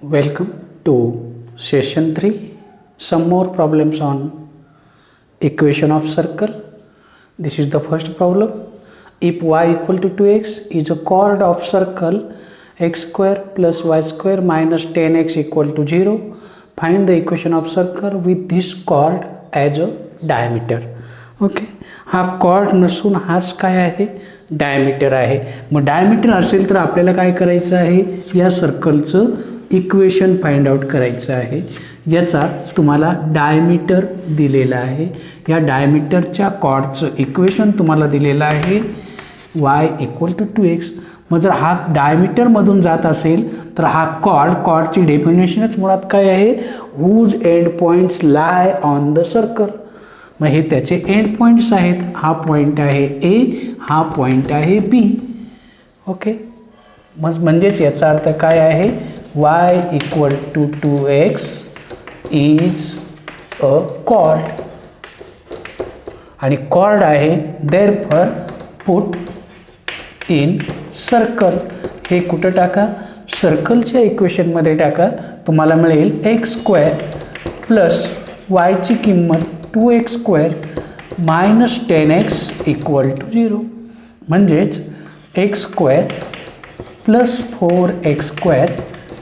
Welcome to session 3. Some more problems on equation of circle. This is the first problem. If y equal to 2x is a chord of circle x square plus y square minus 10x equal to 0, find the equation of circle with this chord as a diameter. Okay, हा cord नसून हाच काय आहे, diameter आहे. मग diameter असेल तर आपल्याला काय करायचं आहे, या सर्कलचं इक्वेशन फाइंड आउट करायचं आहे. याचा तुम्हाला डायमीटर दिलेला आहे. या डायमीटरच्या कॉर्डचं इक्वेशन तुम्हाला दिलेलं आहे y इक्वल टू 2x. मग जर हा डायमीटरमधून जात असेल तर हा कॉर्डची डेफिनेशनच मुळात काय आहे, whose end points lie on the circle. मग हे त्याचे एंड पॉईंट्स आहेत. हा पॉईंट आहे ए, हा पॉईंट आहे बी. ओके, म्हणजेच याचा अर्थ काय आहे, y equal to 2x is a chord. आणि कॉर्ड आहे, देअरफॉर पुट इन सर्कल. हे कुठं टाका, सर्कलच्या इक्वेशनमध्ये टाका. तुम्हाला मिळेल एक्स स्क्वेअर प्लस वायची किंमत 2x square minus 10x equal to 0. म्हणजेच x square plus 4x square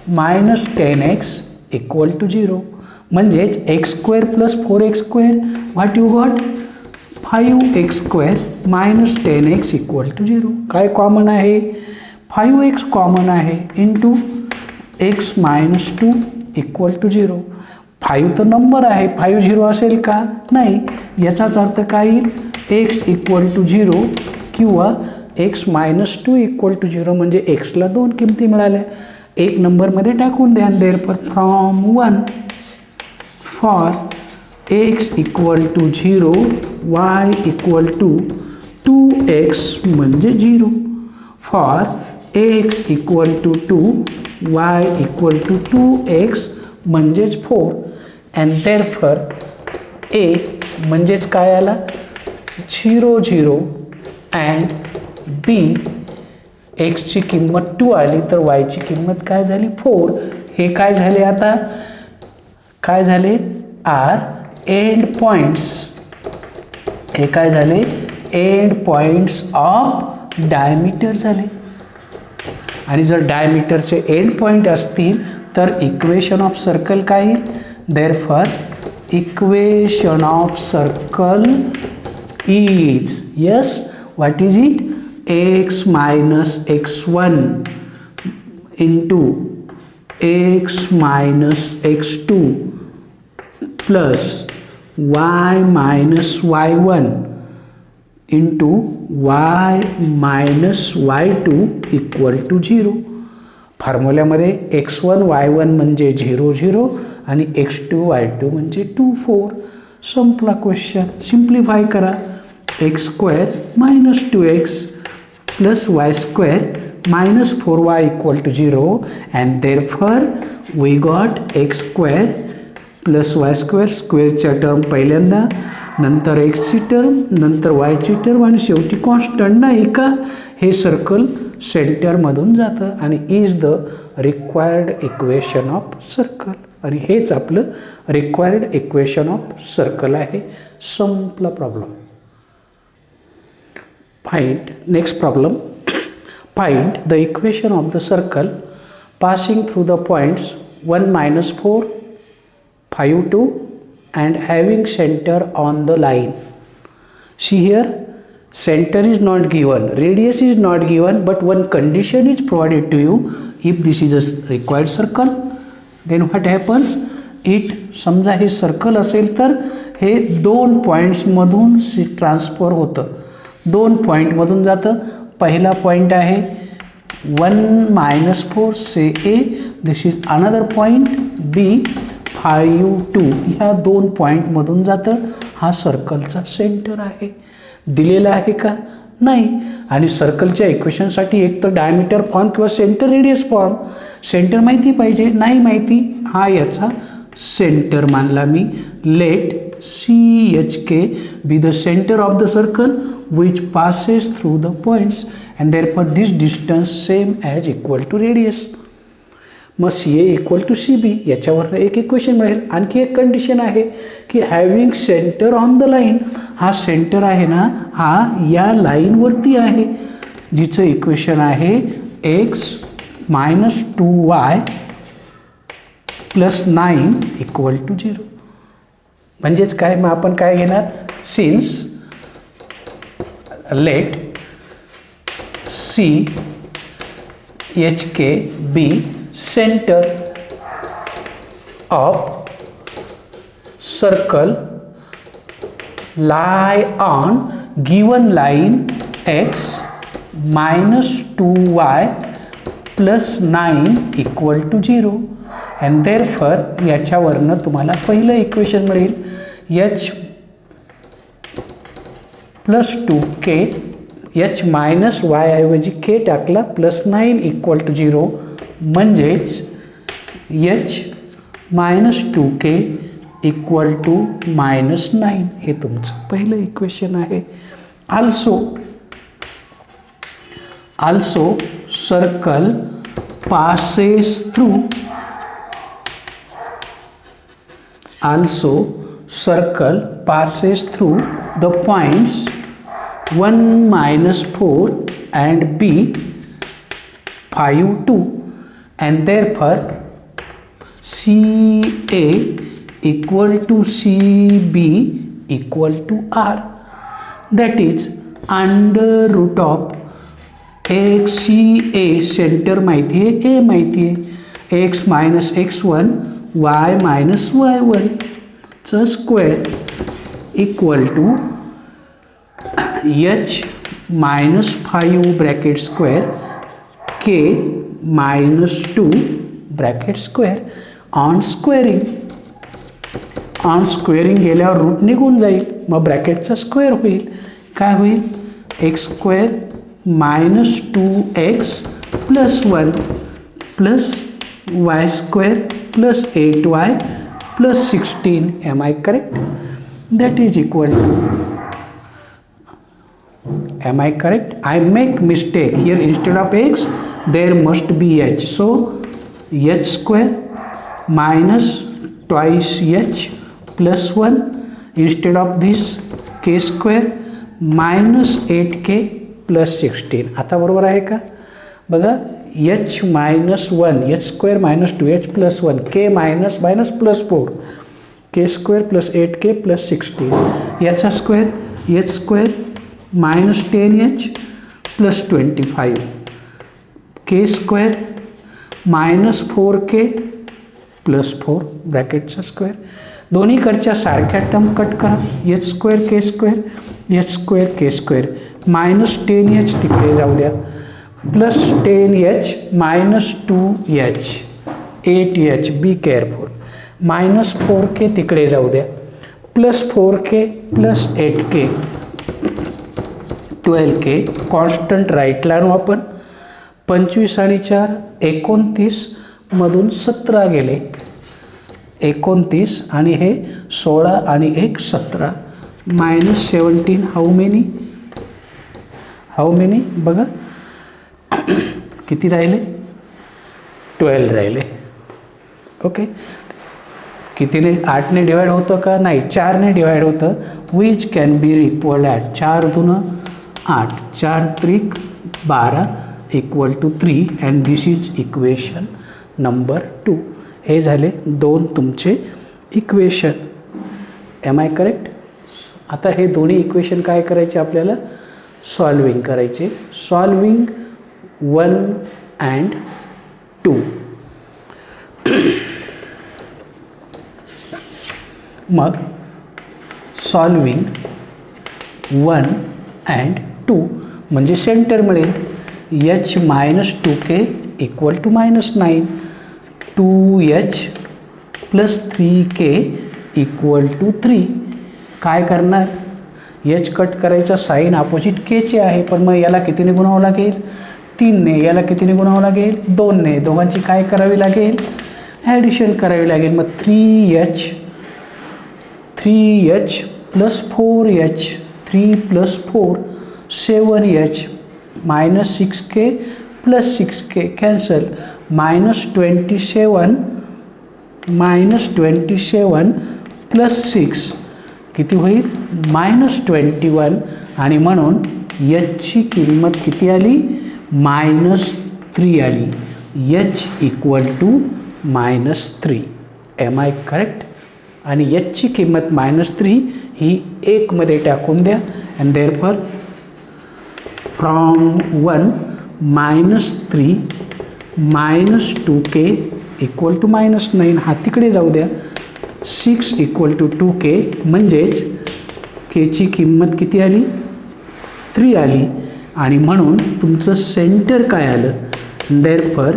minus 10x equal to 0. म्हणजेच x square plus 4x square what you got, 5x square minus 10x equal to 0. काय common आहे, 5x common आहे into x minus 2 equal to 0. 5 तर number आहे, 5 0 असेल का, नाही. याचाच अर्थ काय येईल, x इक्वल टू 0 किंवा x मायनस 2 इक्वल टू 0. म्हणजे एक्सला 2 किमती मिळाल्या, एक नंबरमध्ये टाकून द्या. Therefore from 1 for x equal to 0 y equal to 2x म्हणजे 0. For x equal to 2 y equal to 2x म्हणजेच 4. अँड देअरफॉर a म्हणजेच काय आला, 0 0 अँड b एक्सची किंमत 2 आली तर वायची किंमत काय झाली, 4. हे काय झाले, आता काय झाले, आर एंड पॉइंट्स. हे काय झाले, एंड पॉइंट्स ऑफ डायमीटर झाले. आणि जर डायमीटरचे एंड पॉइंट असतील तर इक्वेशन ऑफ सर्कल काय येईल, therefore equation of circle is, yes, what is it, x minus x1 into x minus x2 plus y minus y1 into y minus y2 equal to 0. फॉर्म्युल्यामध्ये x1 y1 म्हणजे 0 0 आणि x2 y2 म्हणजे 2 4. संपला question. Simplify करा, x square minus 2x plus y square minus 4y equal to 0. And therefore we got x square plus y square, स्क्वेअरच्या term पहिल्यांदा, नंतर एक्सची term, नंतर वायची टर्म आणि शेवटी कॉन्स्टंट. नाही का, हे सर्कल सेंटरमधून जातं आणि is the required equation of circle. आणि हेच आपलं रिक्वायर्ड इक्वेशन ऑफ सर्कल आहे. संपला problem. Find next problem. Find the equation of the circle passing through the points 1 minus 4 5 2 and having center on the line. See here, center is not given, radius is not given, but one condition is provided to you. If this is a required circle, then what happens, it, समजा हे circle असेल तर हे 2 पॉईंट्समधून transfer होतं, 2 पॉईंटमधून जातं. पहिला point आहे 1 minus 4 say A, this is another point B 5 2. ह्या 2 पॉईंटमधून जातं. हा सर्कलचा सेंटर आहे. दिलेला आहे का, नाही. आणि सर्कलच्या इक्वेशनसाठी एक तर डायमीटर फॉर्म किंवा सेंटर रेडियस फॉर्म. सेंटर माहिती पाहिजे, नाही माहिती. हा याचा सेंटर मानला मी. Let CHK be the center of the circle which passes through the points and therefore this distance same as equal to radius. मग C A equal to C B, याच्यावरनं एक इक्वेशन मिळेल. आणखी एक कंडिशन आहे की having centre on the line, हा centre आहे ना हा या लाईनवरती आहे, जिचं इक्वेशन आहे x minus 2y plus 9 equal to 0. म्हणजेच काय, मग आपण काय घेणार, since let C H K be center of circle lie on given line x minus 2y plus 9 equal to 0 and therefore याच्यावरनं तुम्हाला पहिलं इक्वेशन मिळेल h plus 2k h minus y ऐवजी k टाकला प्लस 9 इक्वल टू 0, म्हणजेच h minus 2k equal to minus 9 हे तुमचं पहिलं इक्वेशन आहे. Also circle passes through the points 1 minus 4 and b 5 2 and therefore CA equal to CB equal to R, that is under root of x CA center माहिती आहे, A माहिती आहे, x minus x1 y minus y1 च square equal to h minus 5 bracket square k minus 2 bracket square. On squaring गेल्यावर root निघून जाईल, मग ब्रॅकेटचा स्क्वेअर होईल. काय होईल, x square minus 2x plus 1 plus y square plus 8y plus 16. Am I correct? That is equal to, am I correct? I make mistake here, instead of x there must be h, so h square minus twice h plus 1 instead of this k square minus 8k plus 16. आता बरोबर आहे का? बघा, h minus 1 h square minus 2h plus 1 k minus minus plus 4 k square plus 8k plus 16, याचा square h square minus 10h plus 25 k square minus 4k plus 4 ब्रॅकेटचा square. दोन्हीकडच्या सारख्या term cut करा, h square k square h square k square minus 10h तिकडे जाऊ द्या plus 10h minus 2h 8h be careful minus 4k तिकडे जाऊ द्या plus 4k plus 8k 12k constant राईटला आणू आपण. 25 आणि 4 29 मधून 17 गेले, 29 आणि हे 16 आणि 1 17 मायनस 17 हाऊ मेनी बघा किती राहिले, 12 राहिले. ओके, कितीने 8ने डिवाइड होतं का, नाही 4ने डिवाइड होतं. Which can be equal at 4 दून 8 4 त्रिक 12 equal to 3 and this is equation number 2. हे झाले दोन तुमचे इक्वेशन. M I correct? आता हे दोन्ही इक्वेशन काय करायचे आपल्याला, सॉल्विंग करायचे. Solving 1 and 2. मग सॉल्विंग 1 अँड 2 म्हणजे सेंटर मिळेल. h minus 2k equal to minus 9 2h plus 3k equal to 3. काय करणार, h कट करायचा, साईन अपोजिट kचे आहे, पण मग याला कितीने गुणावं लागेल, 3ने. याला कितीने गुणावं लागेल, 2ने. दोघांची काय करावी लागेल, ॲडिशन करावी लागेल. मग 3h plus 4h 3 plus 4 7h minus 6k plus 6k cancel, -27 plus 6 किती होईल -21 आणि म्हणून याची किंमत किती आली -3 आली. h equal to -3. Am I correct? आणि याची किंमत -3 ही 1 मध्ये टाकून द्या and therefore from 1 -3 -2k equal to -9 हा तिकडे जाऊ द्या. 6 इक्वल टू 2k म्हणजेच केची किंमत किती आली 3 आली आणि म्हणून तुमचं सेंटर काय आलं. Therefore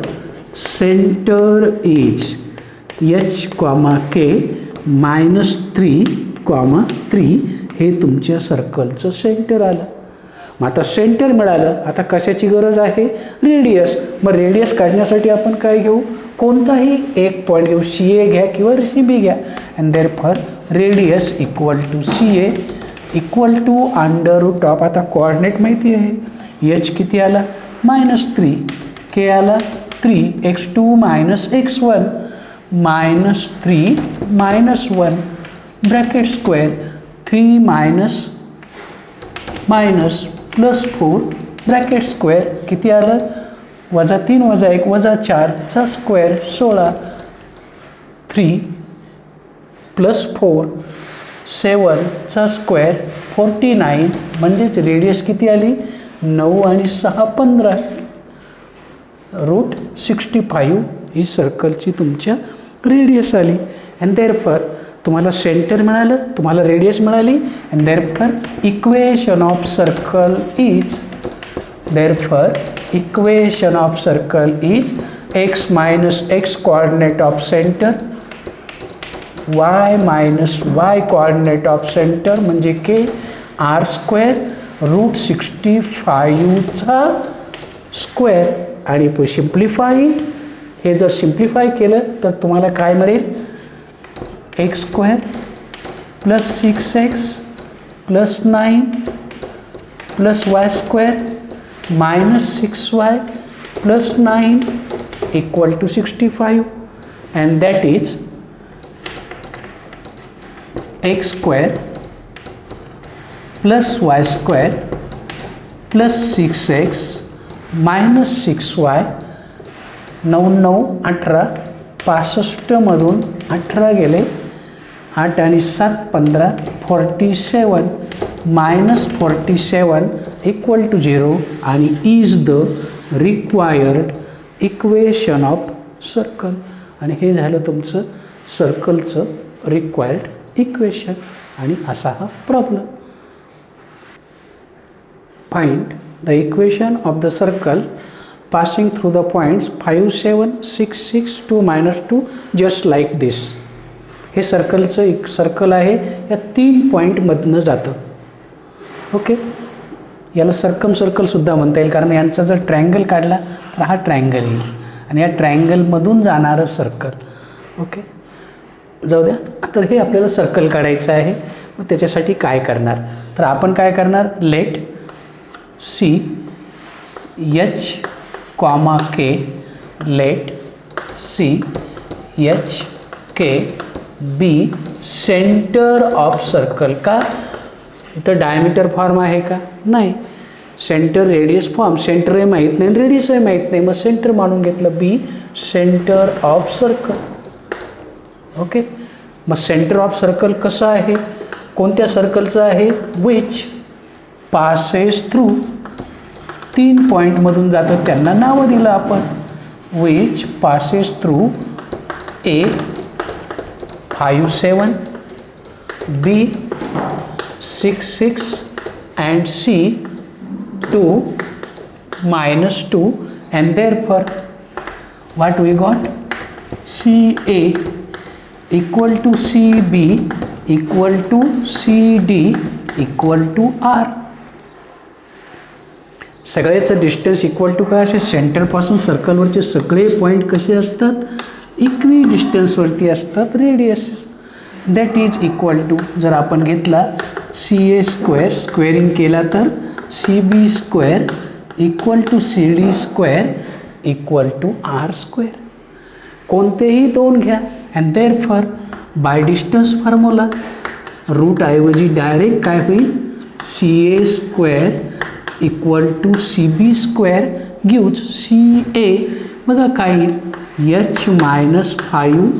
centre is h, k -3, हे तुमच्या सर्कलचं सेंटर आलं. मग आता सेंटर मिळालं, आता कशाची गरज आहे रेडियस. मग रेडियस काढण्यासाठी आपण काय घेऊ कोणताही एक पॉईंट घेऊ, CA घ्या किंवा CB घ्या and therefore radius equal to CA equal to √ऑफ. आता कोऑर्डिनेट माहिती आहे, h किती आला -3, k आला 3, x2 -x1 -3 -1 bracket square 3 plus 4 bracket square किती आलं -3 -1 -4 चा स्क्वेअर 16, 3 प्लस 4 7 चा स्क्वेअर 49 म्हणजेच रेडियस किती आली 9 आणि 6 15 √65 ही सर्कलची तुमच्या रेडियस आली. अँड देअरफॉर तुम्हाला सेंटर मिळालं, तुम्हाला रेडियस मिळाली and therefore equation of circle is x minus x coordinate of center, y minus y coordinate of center म्हणजे k r² √65 चा स्क्वेअर आणि सिम्प्लिफाय हे जर सिम्प्लिफाय केलं तर तुम्हाला काय मिळेल x² plus 6x plus 9 plus y² -6y plus 9 equal to 65 and that is x² plus y² plus 6x -6y 9 9 18 65 मधून 18 गेले 8 आणि 7 15 47 -47 इक्वल टू 0 आणि is the required equation of circle. आणि हे झालं तुमचं सर्कलचं रिक्वायर्ड इक्वेशन आणि असा हा problem. Find the equation of the circle passing through the points 5 7 6 6 2 -2 just like this. हे सर्कलचं एक सर्कल आहे, या 3 पॉईंटमधनं जातं. ओके, याला सर्कल सुद्धा म्हणता येईल कारण यांचा जर ट्रायंगल काढला तर हा ट्रायंगल येईल आणि या ट्रायंगलमधून जाणारं सर्कल. ओके, जाऊ द्या. तर हे आपल्याला सर्कल काढायचं आहे. मग त्याच्यासाठी काय करणार तर आपण काय करणार let C H, k let C H K be centre of circle. का इथं डायमीटर फॉर्म आहे का नाही, सेंटर रेडियस फॉर्म, सेंटर हे माहीत नाही रेडियस हे माहीत नाही, मग सेंटर मानून घेतलं बी सेंटर ऑफ सर्कल. ओके, मग सेंटर ऑफ सर्कल कसं आहे कोणत्या सर्कलचं आहे विच पासेस थ्रू 3 पॉईंटमधून जातं त्यांना नावं दिलं आपण which passes through A 5 7 B 6 6 and C 2 -2 and therefore what we got CA equal to CB equal to CD equal to R. सगळ्याचं डिस्टन्स इक्वल टू काय असेल सेंटरपासून सर्कलवरचे सगळे पॉईंट कसे असतात इक्वी डिस्टन्सवरती असतात radius. That is equal to जर आपण घेतला CA² स्क्वेअरिंग केला तर CB² equal to CD² equal to R². कोणतेही दोन घ्या and therefore by distance formula root ऐवजी डायरेक्ट काय होईल CA² equal to CB² gives CA. बघा काय H-5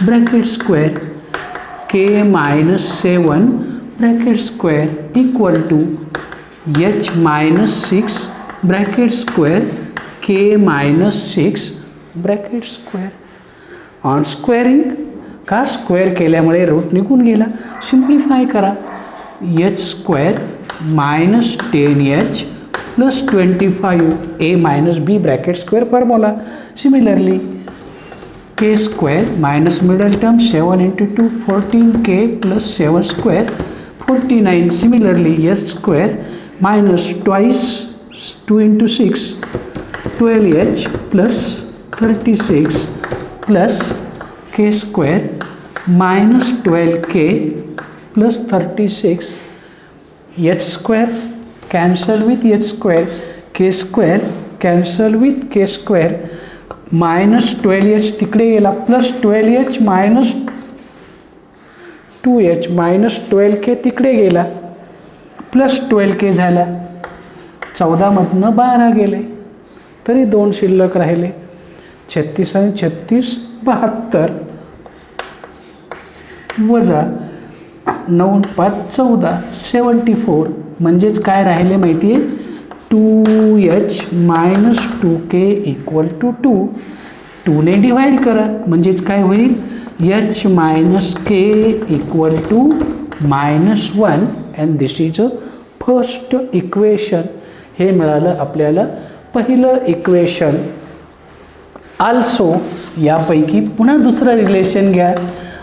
bracket square K-7 bracket square equal to H-6 bracket square K-6 bracket square. On squaring का square केल्यामुळे रूट निघून गेला. Simplify करा H² minus 10H plus 25 A minus B bracket square formula. Similarly K² minus middle term 7 into 2 14K plus 7² 49. Similarly H² minus twice 2 into 6 12H plus 36 plus K² minus 12K plus 36. H² cancel with H², K² cancel with K², minus 12H तिकडे गेला plus 12H minus 2H minus 12K तिकडे गेला plus 12K झाला. 14मधनं 12 गेले तरी 2 शिल्लक राहिले. 36 आणि 36 72 वजा 9 5 14 74. म्हणजेच काय राहिले माहिती आहे 2H minus 2K equal to 2. 2ने डिवाइड करा म्हणजेच काय होईल H minus K equal to -1 and this is a first equation. हे मिळालं आपल्याला पहिलं इक्वेशन. आल्सो यापैकी पुन्हा दुसरं रिलेशन घ्या.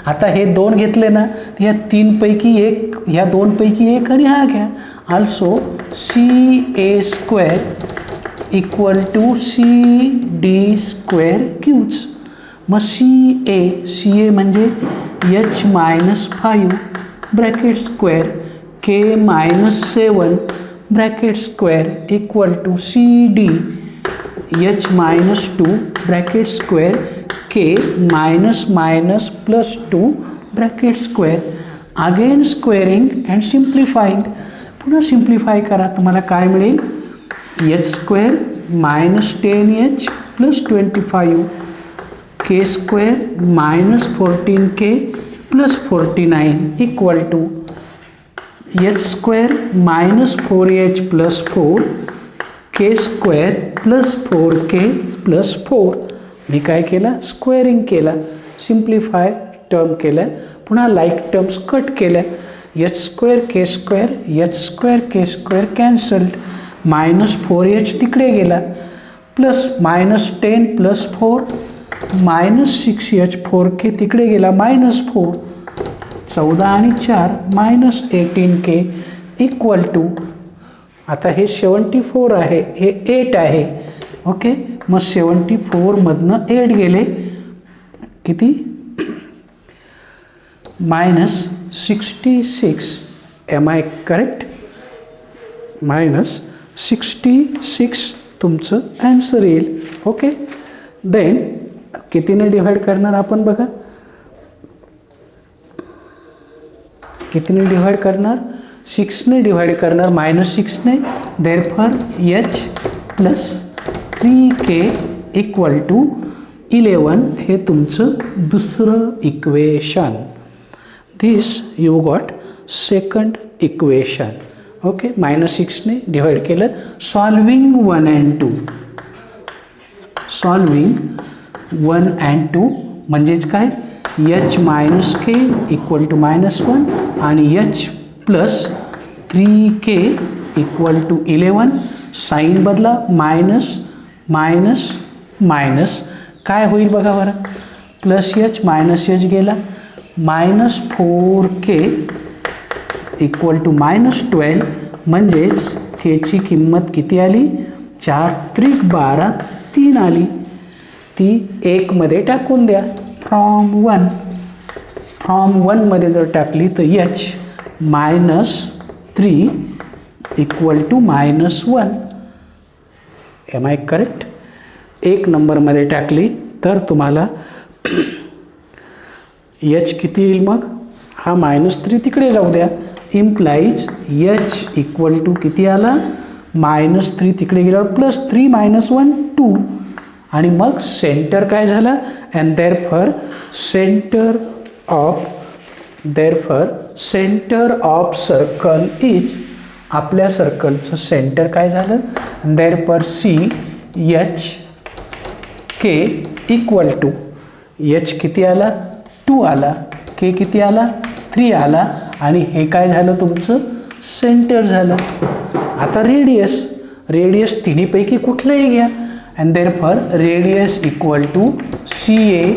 आता हे 2 घेतले ना या 3पैकी एक ह्या 2पैकी एक आणि हा घ्या. Also CA² equal to CD² gives. मग CA म्हणजे H-5 bracket square K-7 bracket square equal to CD H-2 bracket square K minus plus 2 bracket square. Again squaring and simplifying. पुन्हा सिम्प्लिफाय करा तुम्हाला काय मिळेल H² minus 10H plus 25 K² minus 14K plus 49 equal to H² minus 4H plus 4 K² plus 4K plus 4. मी काय केलं squaring केलं simplify term केलं पुन्हा लाईक टर्म्स कट केल्या. H² K² H² K² cancelled -4H तिकडे गेला प्लस -10 प्लस 4 -6H 4K तिकडे गेला -4 14 आणि 4 -18K इक्वल टू. आता हे 74 आहे हे 8 आहे ओके. मग 74मधनं 8 गेले किती -66. एम आय करेक्ट -66 तुमचं ॲन्सर येईल ओके. देन कितीने डिवाइड करणार आपण बघा कितीने डिवाइड करणार 6ने डिवाइड करणार -6ने. Therefore H plus 3K equal to 11 हे तुमचं दुसरं equation. This you got second equation okay. -6ने डिवाइड केलं. सॉल्विंग 1 and 2 सॉल्विंग 1 and 2 म्हणजेच काय H minus K equal to -1 आणि H plus 3K equal to 11. Sign बदला मायनस मायनस मायनस काय होईल बघा बरं प्लस H मायनस H गेला -4K इक्वल टू -12 म्हणजेच Kची किंमत किती आली 4 त्रिक 12 3 आली. ती 1 मध्ये टाकून द्या. फ्रॉम 1 मध्ये जर टाकली तर H -3 equal to -1 am I correct? 1 नंबरमध्ये टाकली तर तुम्हाला एच किती येईल मग? हा -3 तिकडे जाऊ द्या, इम्प्लाईज एच इक्वल टू किती आला? -3 तिकडे गेल्यावर +3 - 1 2 आणि मग सेंटर काय झालं? And therefore centre of circle is, आपल्या सर्कलचं सेंटर काय झालं? Therefore C H K equal to, H किती आला? 2 आला, के किती आला? 3 आला आणि हे काय झालं तुमचं? सेंटर झालं. आता रेडियस तिन्हीपैकी कुठलंही घ्या and therefore radius equal to C A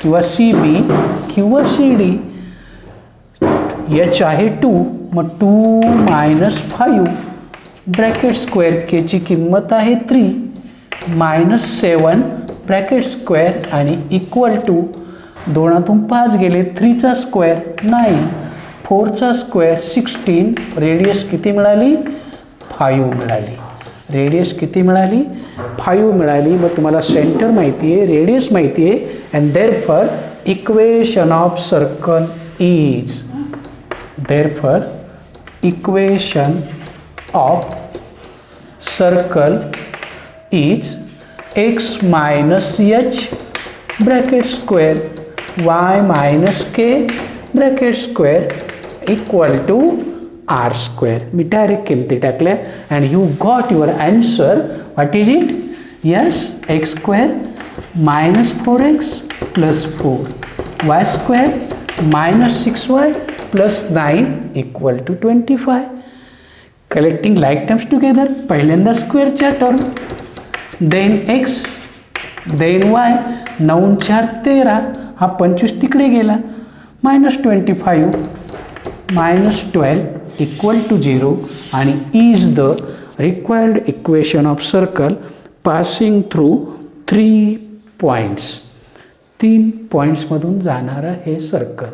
किंवा सी बी किंवा सी डी. एच आहे 2, मग 2 - 5 ब्रॅकेट स्क्वेअर, केची किंमत आहे 3 -7 ब्रॅकेट स्क्वेअर आणि इक्वल टू 2तून 5 गेले, 3चा स्क्वेअर 9, 4चा स्क्वेअर 16, रेडियस किती मिळाली? 5 मिळाली. रेडियस किती मिळाली? 5 मिळाली. मग तुम्हाला सेंटर माहिती आहे, रेडियस माहिती आहे and therefore equation of circle is, therefore equation of circle is x minus H bracket square y minus K bracket square equal to R square. मी डायरेक्ट किमती टाकल्या and you got your answer. What is it? Yes, x square -4x + 4 y square -6y + 9 equal to 25. Collecting like terms together. पहिल्यांदा स्क्वेअरच्या term, then x, then y, 9 × 4 = 13, हा 25 तिकडे गेला, -25 -12 equal to 0 आणि is the required equation of circle passing through 3 points. 3 पॉईंट्समधून जाणारं हे circle.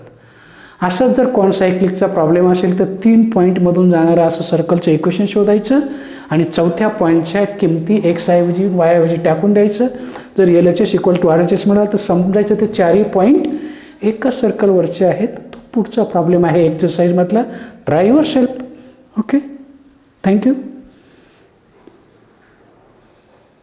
असंच जर कॉन्सायक्लिकचा प्रॉब्लेम असेल तर 3 पॉईंटमधून जाणारं असं सर्कलचं इक्वेशन शोधायचं आणि 4थ्या पॉईंटच्या किमती एक्स ऐवजी वाय ऐवजी टाकून द्यायचं. जर LHS इक्वल टू RHS मिळालं तर समजायचं ते 4ही पॉईंट एकाच सर्कलवरचे आहेत. तो पुढचा प्रॉब्लेम आहे एक्सरसाइजमधला. Try yourself. Okay, thank you.